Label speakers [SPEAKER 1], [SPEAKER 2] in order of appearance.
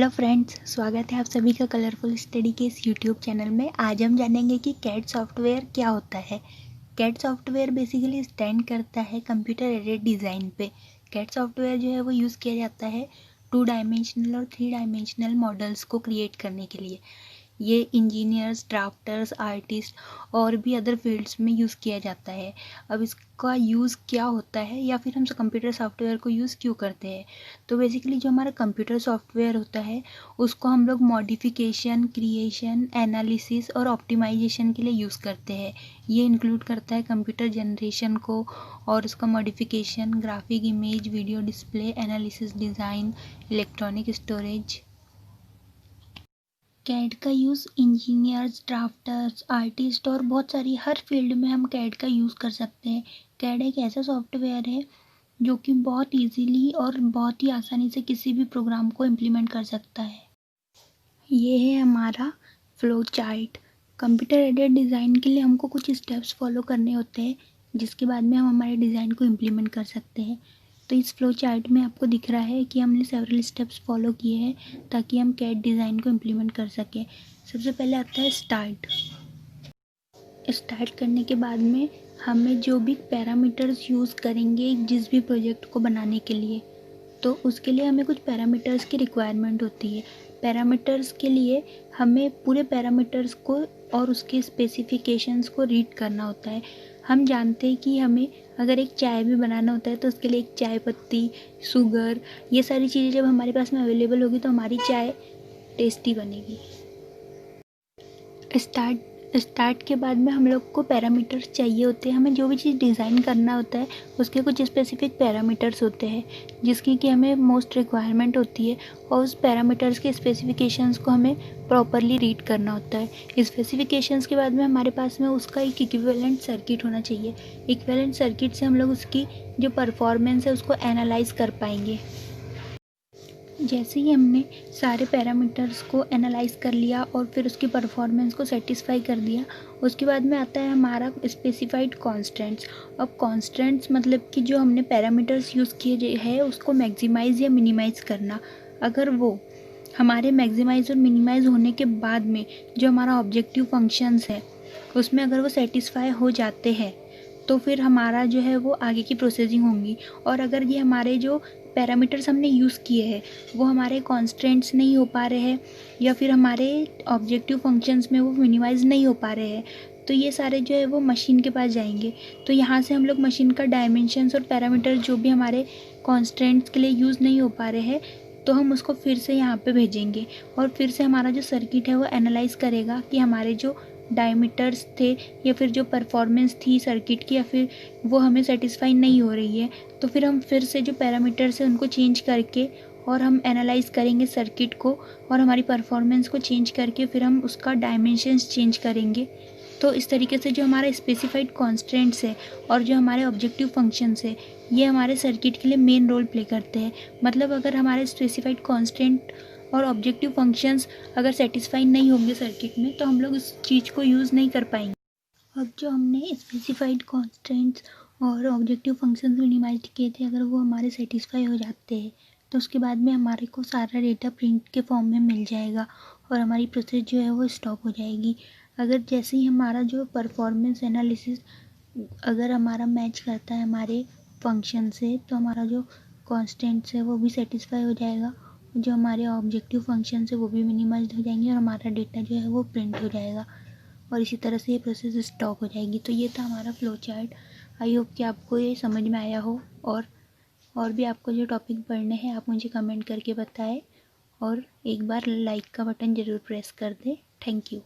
[SPEAKER 1] Hello friends, स्वागत है आप सभी का कलरफुल स्टडी के इस यूट्यूब चैनल में। आज हम जानेंगे कि कैड सॉफ्टवेयर क्या होता है। कैड सॉफ्टवेयर बेसिकली स्टैंड करता है कंप्यूटर एडेड डिज़ाइन पे। कैड सॉफ्टवेयर जो है वो यूज़ किया जाता है 2 डायमेंशनल और 3 डायमेंशनल मॉडल्स को क्रिएट करने के लिए। ये इंजीनियर्स, ड्राफ्टर्स, आर्टिस्ट और भी अदर फील्ड्स में यूज़ किया जाता है। अब इसका यूज़ क्या होता है या फिर हम कंप्यूटर सॉफ्टवेयर को यूज़ क्यों करते हैं, तो बेसिकली जो हमारा कंप्यूटर सॉफ्टवेयर होता है उसको हम लोग मॉडिफिकेशन, क्रिएशन, एनालिसिस और ऑप्टिमाइजेशन के लिए यूज़ करते हैं। ये इंक्लूड करता है कंप्यूटर जनरेशन को और उसका modification, graphic, image, video display, analysis, design, electronic storage. CAD का यूज़ इंजीनियर्स, ड्राफ्टर्स, आर्टिस्ट और बहुत सारी हर फील्ड में हम कैड का यूज़ कर सकते हैं। कैड एक ऐसा सॉफ्टवेयर है जो कि बहुत इजीली और बहुत ही आसानी से किसी भी प्रोग्राम को इम्प्लीमेंट कर सकता है। ये है हमारा flow chart. Computer aided design के लिए हमको कुछ स्टेप्स फॉलो करने होते हैं जिसके बाद में हम हमारे डिज़ाइन को इम्प्लीमेंट कर सकते हैं। तो इस फ्लो चार्ट में आपको दिख रहा है कि हमने सेवरल स्टेप्स फॉलो किए हैं ताकि हम कैड डिज़ाइन को इम्प्लीमेंट कर सकें। सबसे पहले आता है स्टार्ट करने के बाद में हमें जो भी पैरामीटर्स यूज़ करेंगे जिस भी प्रोजेक्ट को बनाने के लिए, तो उसके लिए हमें कुछ पैरामीटर्स की रिक्वायरमेंट होती है। पैरामीटर्स के लिए हमें पूरे पैरामीटर्स को और उसके स्पेसिफिकेशंस को रीड करना होता है। हम जानते हैं कि हमें अगर एक चाय भी बनाना होता है तो उसके लिए एक चाय पत्ती, शुगर, ये सारी चीज़ें जब हमारे पास में अवेलेबल होगी तो हमारी चाय टेस्टी बनेगी। स्टार्ट के बाद में हम लोग को पैरामीटर्स चाहिए होते हैं। हमें जो भी चीज़ डिज़ाइन करना होता है उसके कुछ स्पेसिफिक पैरामीटर्स होते हैं जिसकी कि हमें मोस्ट रिक्वायरमेंट होती है और उस पैरामीटर्स के स्पेसिफिकेशंस को हमें प्रॉपरली रीड करना होता है। स्पेसिफिकेशंस के बाद में हमारे पास में उसका एक इक्विवेलेंट सर्किट होना चाहिए। इक्विवेलेंट सर्किट से हम लोग उसकी जो परफॉर्मेंस है उसको एनालाइज कर पाएंगे। जैसे ही हमने सारे पैरामीटर्स को एनालाइज कर लिया और फिर उसकी परफॉर्मेंस को सेटिस्फाई कर दिया, उसके बाद में आता है हमारा स्पेसिफाइड कॉन्स्टेंट्स। अब कॉन्स्टेंट्स मतलब कि जो हमने पैरामीटर्स यूज़ किए हैं उसको मैक्सिमाइज़ या मिनिमाइज़ करना। अगर वो हमारे मैक्सिमाइज़ और मिनिमाइज़ होने के बाद में जो हमारा ऑब्जेक्टिव फंक्शंस है उसमें अगर वो सेटिस्फाई हो जाते हैं तो फिर हमारा जो है वो आगे की प्रोसेसिंग होंगी। और अगर ये हमारे जो पैरामीटर्स हमने यूज़ किए हैं वो हमारे कॉन्स्टेंट्स नहीं हो पा रहे हैं या फिर हमारे ऑब्जेक्टिव फंक्शंस में वो मिनिमाइज़ नहीं हो पा रहे हैं, तो ये सारे जो है वो मशीन के पास जाएंगे। तो यहाँ से हम लोग मशीन का डायमेंशंस और पैरामीटर जो भी हमारे कॉन्स्टेंट्स के लिए यूज़ नहीं हो पा रहे हैं तो हम उसको फिर से यहाँ पे भेजेंगे और फिर से हमारा जो सर्किट है वो एनालाइज करेगा कि हमारे जो डायमीटर्स थे या फिर जो परफॉर्मेंस थी सर्किट की या फिर वो हमें सेटिस्फाई नहीं हो रही है, तो फिर हम फिर से जो पैरामीटर्स है उनको चेंज करके और हम एनालाइज करेंगे सर्किट को और हमारी परफॉर्मेंस को चेंज करके फिर हम उसका डायमेंशंस चेंज करेंगे। तो इस तरीके से जो हमारे स्पेसिफाइड कॉन्स्टेंट्स है और जो हमारे ऑब्जेक्टिव फंक्शंस है ये हमारे सर्किट के लिए मेन रोल प्ले करते हैं। मतलब अगर हमारे स्पेसिफाइड कॉन्स्टेंट और ऑब्जेक्टिव फंक्शंस अगर सेटिस्फाई नहीं होंगे सर्किट में तो हम लोग इस चीज़ को यूज़ नहीं कर पाएंगे। अब जो हमने स्पेसिफाइड कॉन्स्टेंट्स और ऑब्जेक्टिव फंक्शंस मिनिमाइज किए थे अगर वो हमारे सेटिस्फाई हो जाते हैं तो उसके बाद में हमारे को सारा डेटा प्रिंट के फॉर्म में मिल जाएगा और हमारी प्रोसेस जो है वो स्टॉप हो जाएगी। अगर जैसे ही हमारा जो परफॉर्मेंस एनालिसिस अगर हमारा मैच करता है हमारे फंक्शन से तो हमारा जो कॉन्स्टेंट्स है वो भी सेटिस्फाई हो जाएगा, जो हमारे ऑब्जेक्टिव फंक्शन है वो भी मिनिमाइज हो जाएंगे और हमारा डेटा जो है वो प्रिंट हो जाएगा और इसी तरह से ये प्रोसेस स्टॉप हो जाएगी। तो ये था हमारा फ्लो चार्ट। आई होप कि आपको ये समझ में आया हो और भी आपको जो टॉपिक पढ़ने हैं आप मुझे कमेंट करके बताएं और एक बार लाइक का बटन ज़रूर प्रेस कर दें। Thank you.